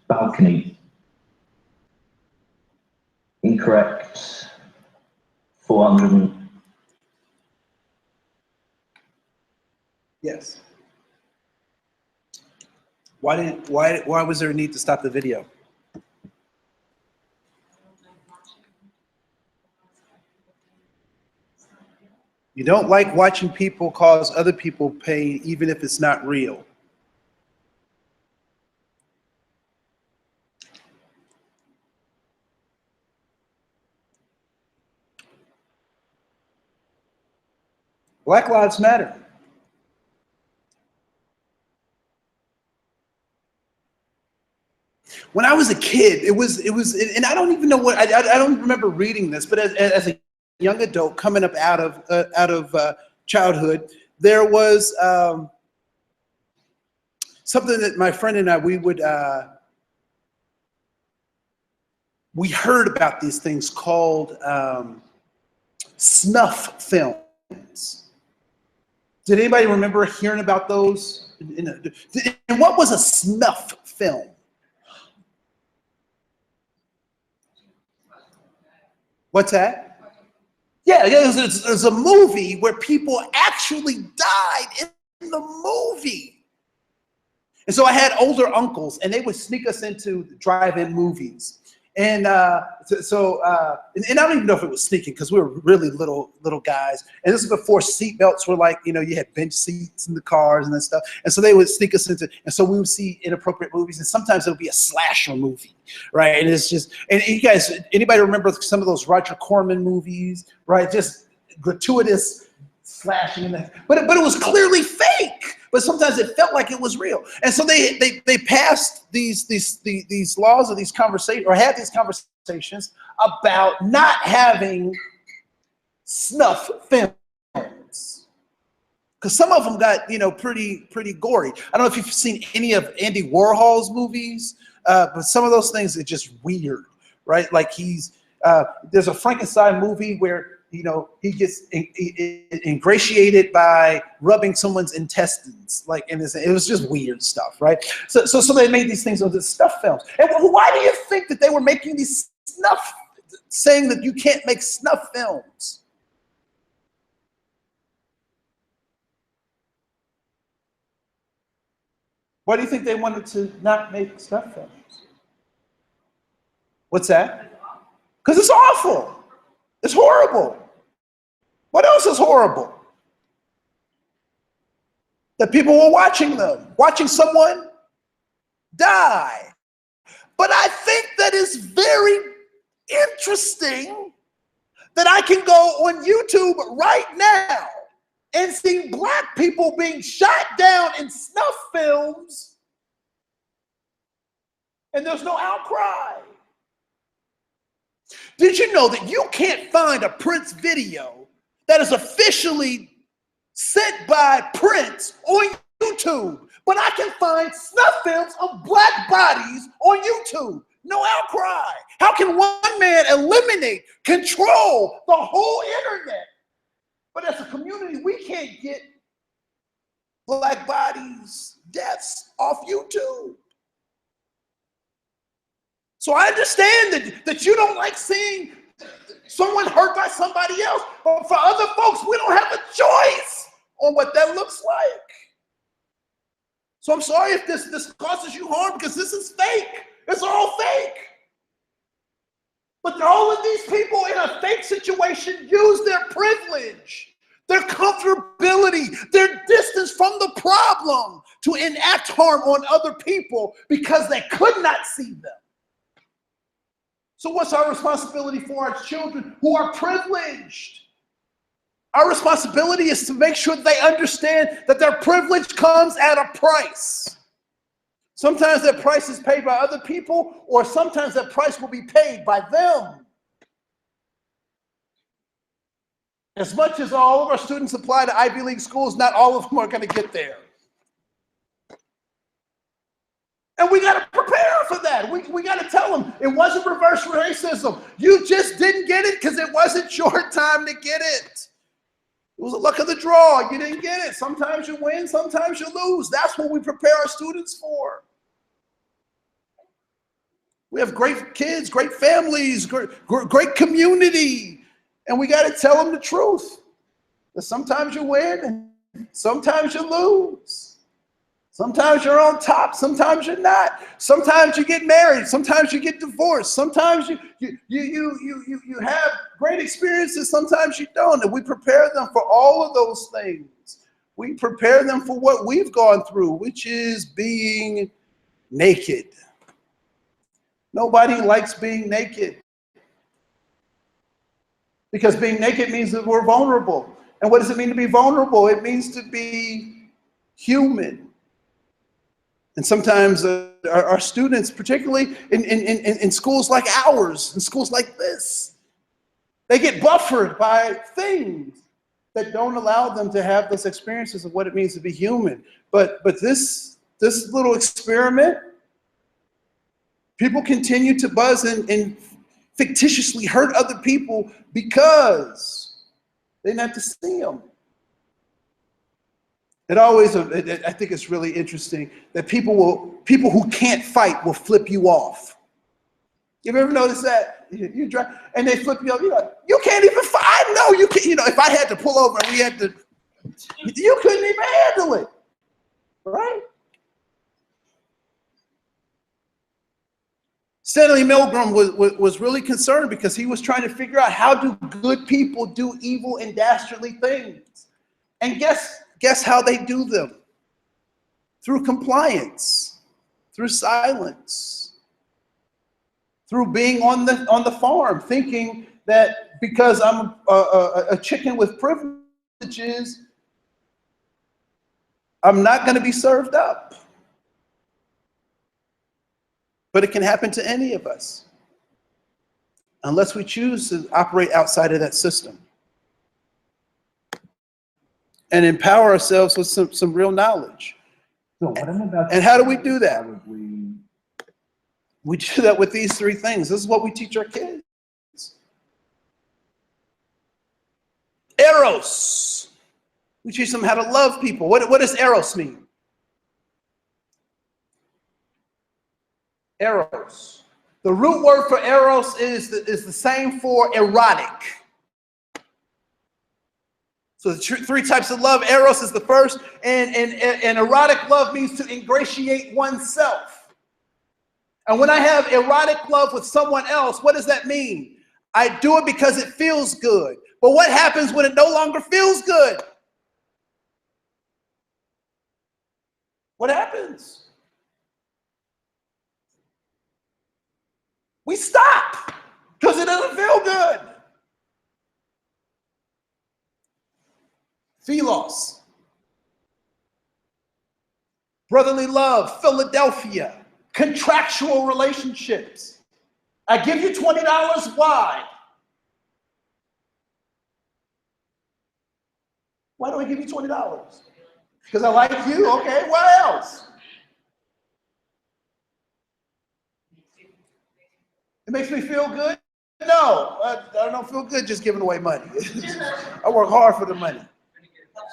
balcony. Incorrect. 400. Yes. Why was there a need to stop the video? You don't like watching people cause other people pain, even if it's not real. Black Lives Matter. When I was a kid, it was, and I don't even know what, I don't remember reading this, but as a young adult coming up out of childhood, there was something that my friend and I, we heard about these things called snuff films. Did anybody remember hearing about those? And what was a snuff film? What's that? Yeah, it's a movie where people actually died in the movie. And so I had older uncles, and they would sneak us into drive-in movies. And and I don't even know if it was sneaking because we were really little guys. And this is before seatbelts were like, you had bench seats in the cars and that stuff. And so they would sneak us into, and so we would see inappropriate movies. And sometimes it would be a slasher movie, right? And it's just, and you guys, anybody remember some of those Roger Corman movies, right? Just gratuitous slashing, but it was clearly fake. But sometimes it felt like it was real. And so they passed these laws or these conversations, or had these conversations about not having snuff films. Because some of them got, pretty gory. I don't know if you've seen any of Andy Warhol's movies, but some of those things are just weird, right? Like there's a Frankenstein movie where he gets ingratiated by rubbing someone's intestines, and it was just weird stuff, right? So they made these things with the snuff films. And why do you think that they were making these snuff, saying that you can't make snuff films? Why do you think they wanted to not make snuff films? What's that? Because it's awful. It's horrible. What else is horrible? That people were watching them, watching someone die. But I think that is very interesting that I can go on YouTube right now and see black people being shot down in snuff films, and there's no outcry. Did you know that you can't find a Prince video that is officially sent by Prince on YouTube, but I can find snuff films of black bodies on YouTube? No outcry. How can one man control the whole internet? But as a community, we can't get black bodies, deaths off YouTube. So I understand that you don't like seeing someone hurt by somebody else, but for other folks, we don't have a choice on what that looks like. So I'm sorry if this causes you harm, because this is fake. It's all fake. But all of these people in a fake situation use their privilege, their comfortability, their distance from the problem to enact harm on other people because they could not see them. So what's our responsibility for our children who are privileged? Our responsibility is to make sure they understand that their privilege comes at a price. Sometimes that price is paid by other people, or sometimes that price will be paid by them. As much as all of our students apply to Ivy League schools, not all of them are going to get there. And we got to prepare for that. We got to tell them it wasn't reverse racism. You just didn't get it because it wasn't your time to get it. It was a luck of the draw. You didn't get it. Sometimes you win, sometimes you lose. That's what we prepare our students for. We have great kids, great families, great community. And we got to tell them the truth. That sometimes you win, and sometimes you lose. Sometimes you're on top, sometimes you're not. Sometimes you get married, sometimes you get divorced. Sometimes you have great experiences, sometimes you don't. And we prepare them for all of those things. We prepare them for what we've gone through, which is being naked. Nobody likes being naked. Because being naked means that we're vulnerable. And what does it mean to be vulnerable? It means to be human. And sometimes our students, particularly in schools like ours, in schools like this, they get buffered by things that don't allow them to have those experiences of what it means to be human. But this little experiment, people continue to buzz and fictitiously hurt other people because they didn't have to see them. It always, I think it's really interesting that people who can't fight will flip you off. You ever notice that? You drive and they flip you off. You're like, you can't even fight. I know you can. You know, if I had to pull over and we had to, you couldn't even handle it, right? Stanley Milgram was really concerned because he was trying to figure out how do good people do evil and dastardly things, and guess how they do them? Through compliance, through silence, through being on the farm, thinking that because I'm a chicken with privileges, I'm not going to be served up. But it can happen to any of us unless we choose to operate outside of that system and empower ourselves with some real knowledge. So what I'm about and how do we do that? probably... We do that with these three things. This is what we teach our kids. Eros. We teach them how to love people. What does eros mean? Eros. The root word for eros is the same for erotic. So the three types of love, eros is the first, and erotic love means to ingratiate oneself. And when I have erotic love with someone else, what does that mean? I do it because it feels good. But what happens when it no longer feels good? What happens? We stop because it doesn't feel good. Philos. Brotherly love, Philadelphia. Contractual relationships. I give you $20. Why? Why do I give you $20? Because I like you? Okay, what else? It makes me feel good? No, I don't feel good just giving away money. I work hard for the money.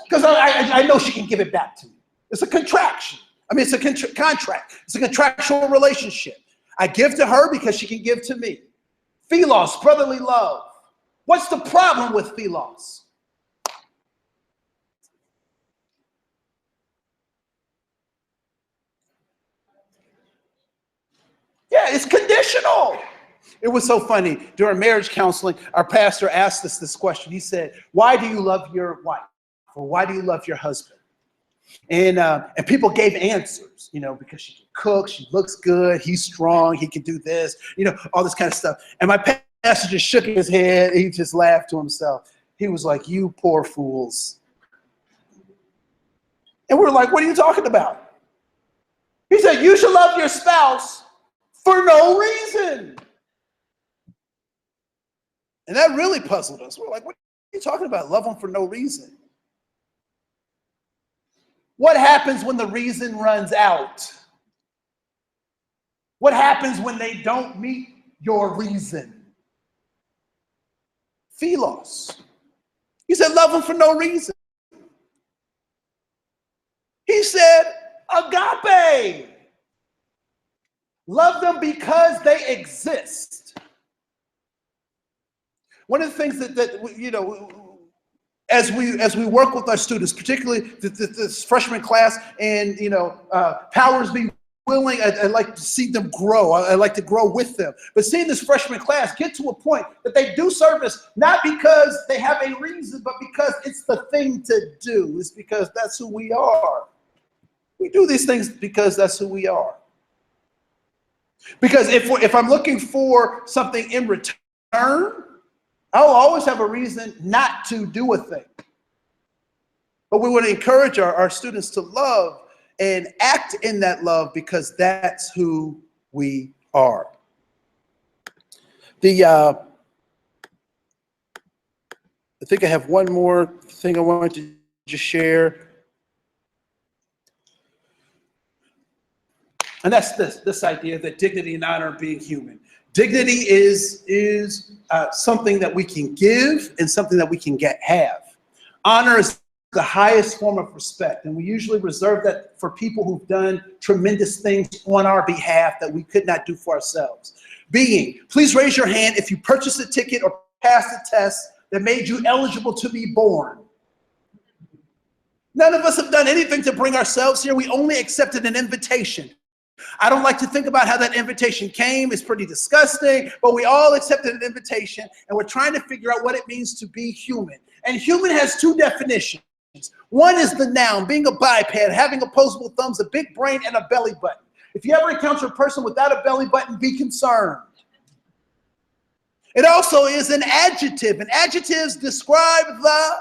Because I know she can give it back to me. It's a contraction. I mean, it's a contract. It's a contractual relationship. I give to her because she can give to me. Philos, brotherly love. What's the problem with philos? Yeah, it's conditional. It was so funny. During marriage counseling, our pastor asked us this question. He said, why do you love your wife? Or why do you love your husband? And people gave answers, you know, because she can cook, she looks good, he's strong, he can do this, you know, all this kind of stuff. And my pastor just shook his head. He just laughed to himself. He was like, you poor fools. And we're like, what are you talking about? He said, you should love your spouse for no reason. And that really puzzled us. We're like, what are you talking about? Love them for no reason. What happens when the reason runs out? What happens when they don't meet your reason? Philos. He said, love them for no reason. He said, agape. Love them because they exist. One of the things that you know, as we work with our students, particularly this freshman class, and you know, powers be willing, I like to see them grow. I like to grow with them. But seeing this freshman class get to a point that they do service not because they have a reason, but because it's the thing to do. It's because that's who we are. We do these things because that's who we are. Because if I'm looking for something in return, I'll always have a reason not to do a thing. But we want to encourage our students to love and act in that love because that's who we are. I think I have one more thing I wanted to just share. And that's this idea that dignity and honor being human. Dignity is something that we can give and something that we can have. Honor is the highest form of respect, and we usually reserve that for people who've done tremendous things on our behalf that we could not do for ourselves. Being, please raise your hand if you purchased a ticket or passed a test that made you eligible to be born. None of us have done anything to bring ourselves here. We only accepted an invitation. I don't like to think about how that invitation came. It's pretty disgusting, but we all accepted an invitation, and we're trying to figure out what it means to be human. And human has two definitions. One is the noun, being a biped, having opposable thumbs, a big brain, and a belly button. If you ever encounter a person without a belly button, be concerned. It also is an adjective, and adjectives describe the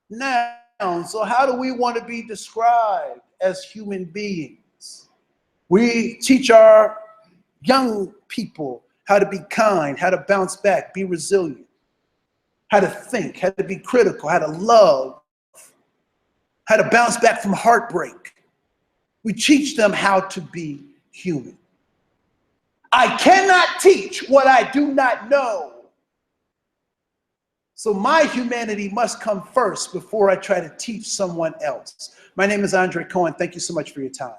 noun. So how do we want to be described as human beings? We teach our young people how to be kind, how to bounce back, be resilient, how to think, how to be critical, how to love, how to bounce back from heartbreak. We teach them how to be human. I cannot teach what I do not know. So my humanity must come first before I try to teach someone else. My name is Andre Cohen. Thank you so much for your time.